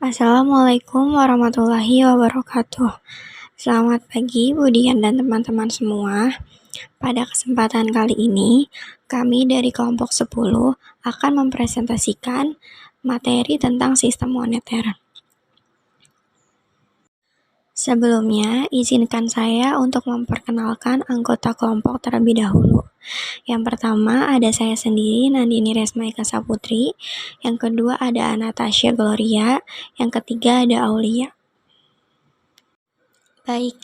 Assalamualaikum warahmatullahi wabarakatuh. Selamat pagi Budian dan teman-teman semua. Pada kesempatan kali ini, kami dari kelompok 10 akan mempresentasikan materi tentang sistem moneter. Sebelumnya, izinkan saya untuk memperkenalkan anggota kelompok terlebih dahulu. Yang pertama ada saya sendiri, Nandini Resma Eka Saputri. Yang kedua ada Anastasia Gloria. Yang ketiga ada Aulia. Baik,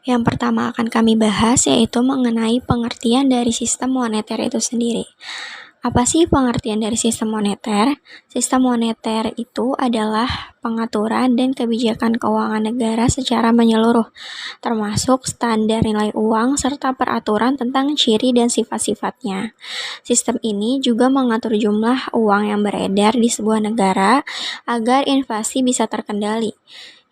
yang pertama akan kami bahas yaitu mengenai pengertian dari sistem moneter itu sendiri. Apa sih pengertian dari sistem moneter? Sistem moneter itu adalah pengaturan dan kebijakan keuangan negara secara menyeluruh, termasuk standar nilai uang serta peraturan tentang ciri dan sifat-sifatnya. Sistem ini juga mengatur jumlah uang yang beredar di sebuah negara agar inflasi bisa terkendali.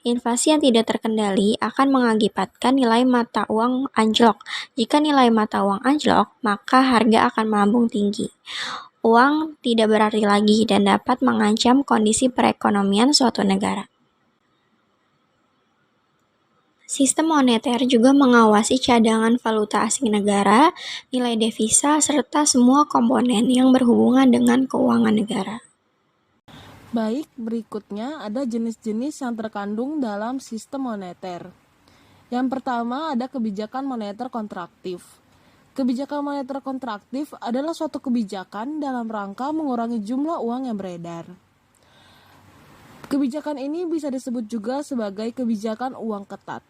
Inflasi yang tidak terkendali akan mengakibatkan nilai mata uang anjlok. Jika nilai mata uang anjlok, maka harga akan melambung tinggi. Uang tidak berarti lagi dan dapat mengancam kondisi perekonomian suatu negara. Sistem moneter juga mengawasi cadangan valuta asing negara, nilai devisa, serta semua komponen yang berhubungan dengan keuangan negara. Baik, berikutnya ada jenis-jenis yang terkandung dalam sistem moneter. Yang pertama ada kebijakan moneter kontraktif. Kebijakan moneter kontraktif adalah suatu kebijakan dalam rangka mengurangi jumlah uang yang beredar. Kebijakan ini bisa disebut juga sebagai kebijakan uang ketat.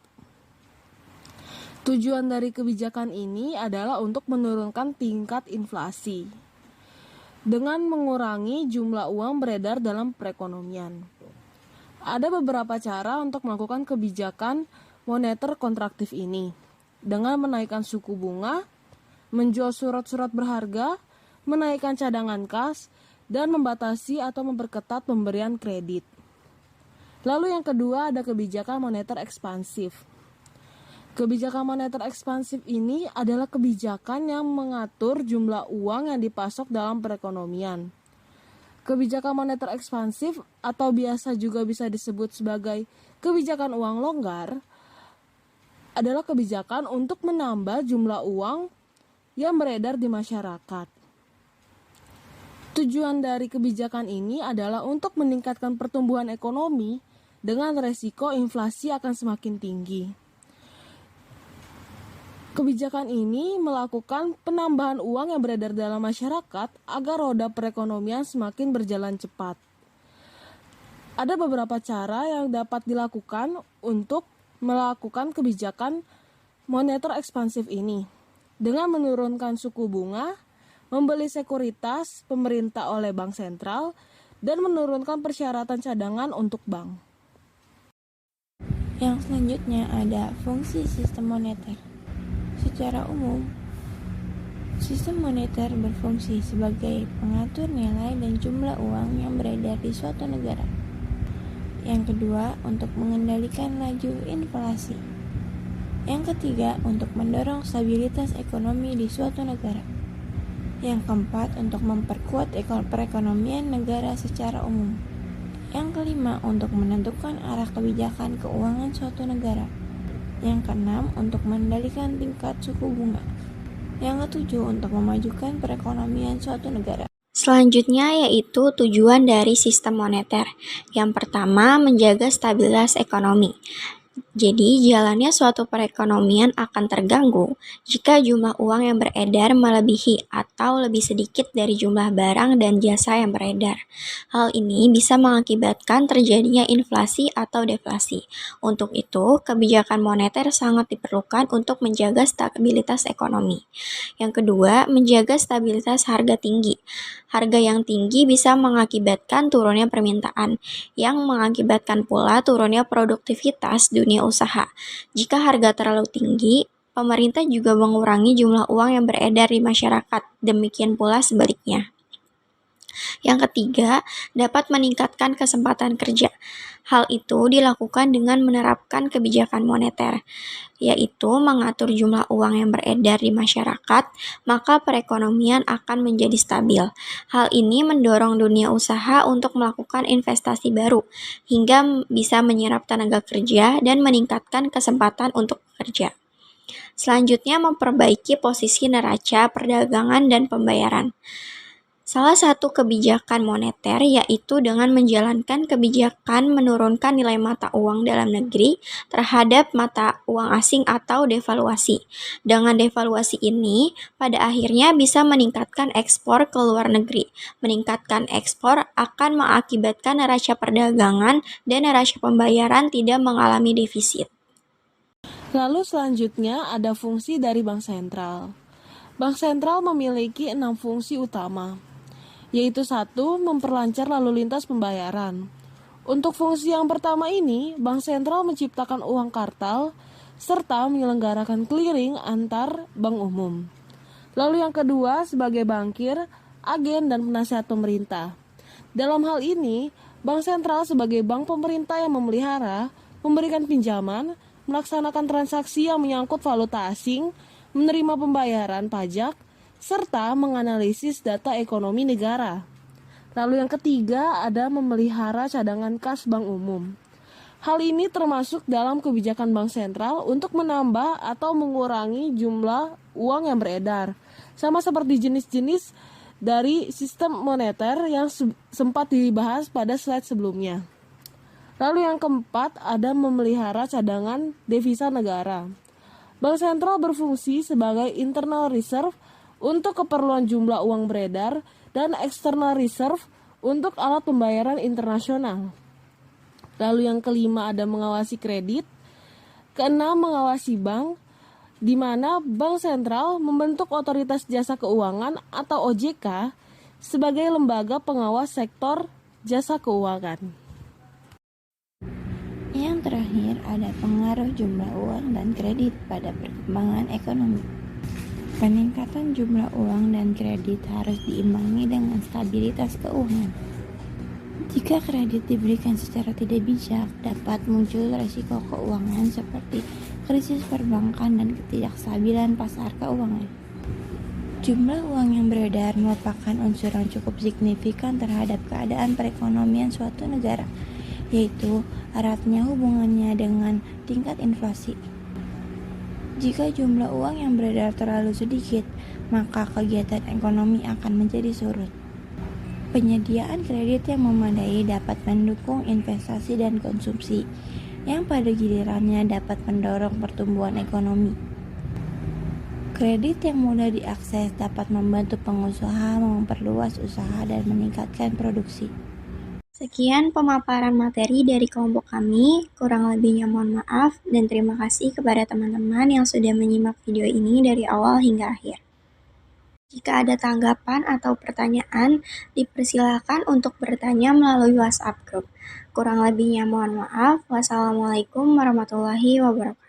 Tujuan dari kebijakan ini adalah untuk menurunkan tingkat inflasi dengan mengurangi jumlah uang beredar dalam perekonomian. Ada beberapa cara untuk melakukan kebijakan moneter kontraktif ini, dengan menaikkan suku bunga, menjual surat-surat berharga, menaikkan cadangan kas, dan membatasi atau memperketat pemberian kredit. Lalu yang kedua ada kebijakan moneter ekspansif. Kebijakan moneter ekspansif ini adalah kebijakan yang mengatur jumlah uang yang dipasok dalam perekonomian. Kebijakan moneter ekspansif atau biasa juga bisa disebut sebagai kebijakan uang longgar adalah kebijakan untuk menambah jumlah uang yang beredar di masyarakat. Tujuan dari kebijakan ini adalah untuk meningkatkan pertumbuhan ekonomi dengan resiko inflasi akan semakin tinggi. Kebijakan ini melakukan penambahan uang yang beredar dalam masyarakat agar roda perekonomian semakin berjalan cepat. Ada beberapa cara yang dapat dilakukan untuk melakukan kebijakan moneter ekspansif ini, dengan menurunkan suku bunga, membeli sekuritas pemerintah oleh bank sentral, dan menurunkan persyaratan cadangan untuk bank. Yang selanjutnya ada fungsi sistem moneter. Secara umum, sistem moneter berfungsi sebagai pengatur nilai dan jumlah uang yang beredar di suatu negara. Yang kedua, untuk mengendalikan laju inflasi. Yang ketiga, untuk mendorong stabilitas ekonomi di suatu negara. Yang keempat, untuk memperkuat perekonomian negara secara umum. Yang kelima, untuk menentukan arah kebijakan keuangan suatu negara. Yang keenam, untuk mengendalikan tingkat suku bunga. Yang ketujuh, untuk memajukan perekonomian suatu negara. Selanjutnya yaitu tujuan dari sistem moneter. Yang pertama, menjaga stabilitas ekonomi. Jadi, jalannya suatu perekonomian akan terganggu jika jumlah uang yang beredar melebihi atau lebih sedikit dari jumlah barang dan jasa yang beredar. Hal ini bisa mengakibatkan terjadinya inflasi atau deflasi. Untuk itu, kebijakan moneter sangat diperlukan untuk menjaga stabilitas ekonomi. Yang kedua, menjaga stabilitas harga tinggi. Harga yang tinggi bisa mengakibatkan turunnya permintaan, yang mengakibatkan pula turunnya produktivitas dunia usaha. Jika harga terlalu tinggi, pemerintah juga mengurangi jumlah uang yang beredar di masyarakat, demikian pula sebaliknya. Yang ketiga, dapat meningkatkan kesempatan kerja. Hal itu dilakukan dengan menerapkan kebijakan moneter, yaitu mengatur jumlah uang yang beredar di masyarakat, maka perekonomian akan menjadi stabil. Hal ini mendorong dunia usaha untuk melakukan investasi baru, hingga bisa menyerap tenaga kerja dan meningkatkan kesempatan untuk bekerja. Selanjutnya, memperbaiki posisi neraca perdagangan dan pembayaran. Salah satu kebijakan moneter yaitu dengan menjalankan kebijakan menurunkan nilai mata uang dalam negeri terhadap mata uang asing atau devaluasi. Dengan devaluasi ini, pada akhirnya bisa meningkatkan ekspor ke luar negeri. Meningkatkan ekspor akan mengakibatkan neraca perdagangan dan neraca pembayaran tidak mengalami defisit. Lalu selanjutnya ada fungsi dari bank sentral. Bank sentral memiliki 6 fungsi utama, yaitu 1. Memperlancar lalu lintas pembayaran. Untuk fungsi yang pertama ini, bank sentral menciptakan uang kartal serta menyelenggarakan clearing antar bank umum. Lalu yang kedua, sebagai bankir, agen, dan penasihat pemerintah. Dalam hal ini, bank sentral sebagai bank pemerintah yang memelihara, memberikan pinjaman, melaksanakan transaksi yang menyangkut valuta asing, menerima pembayaran pajak, serta menganalisis data ekonomi negara. Lalu yang ketiga ada memelihara cadangan kas bank umum. Hal ini termasuk dalam kebijakan bank sentral untuk menambah atau mengurangi jumlah uang yang beredar. Sama seperti jenis-jenis dari sistem moneter yang sempat dibahas pada slide sebelumnya. Lalu yang keempat ada memelihara cadangan devisa negara. Bank sentral berfungsi sebagai internal reserve untuk keperluan jumlah uang beredar dan external reserve untuk alat pembayaran internasional. Lalu yang kelima ada mengawasi kredit. Keenam, mengawasi bank, di mana bank sentral membentuk otoritas jasa keuangan atau OJK sebagai lembaga pengawas sektor jasa keuangan. Yang terakhir ada pengaruh jumlah uang dan kredit pada perkembangan ekonomi. Peningkatan jumlah uang dan kredit harus diimbangi dengan stabilitas keuangan. Jika kredit diberikan secara tidak bijak, dapat muncul risiko keuangan seperti krisis perbankan dan ketidakstabilan pasar keuangan. Jumlah uang yang beredar merupakan unsur yang cukup signifikan terhadap keadaan perekonomian suatu negara, yaitu eratnya hubungannya dengan tingkat inflasi. Jika jumlah uang yang beredar terlalu sedikit, maka kegiatan ekonomi akan menjadi surut. Penyediaan kredit yang memadai dapat mendukung investasi dan konsumsi, yang pada gilirannya dapat mendorong pertumbuhan ekonomi. Kredit yang mudah diakses dapat membantu pengusaha memperluas usaha dan meningkatkan produksi. Sekian pemaparan materi dari kelompok kami, kurang lebihnya mohon maaf, dan terima kasih kepada teman-teman yang sudah menyimak video ini dari awal hingga akhir. Jika ada tanggapan atau pertanyaan, dipersilakan untuk bertanya melalui WhatsApp group. Kurang lebihnya mohon maaf. Wassalamualaikum warahmatullahi wabarakatuh.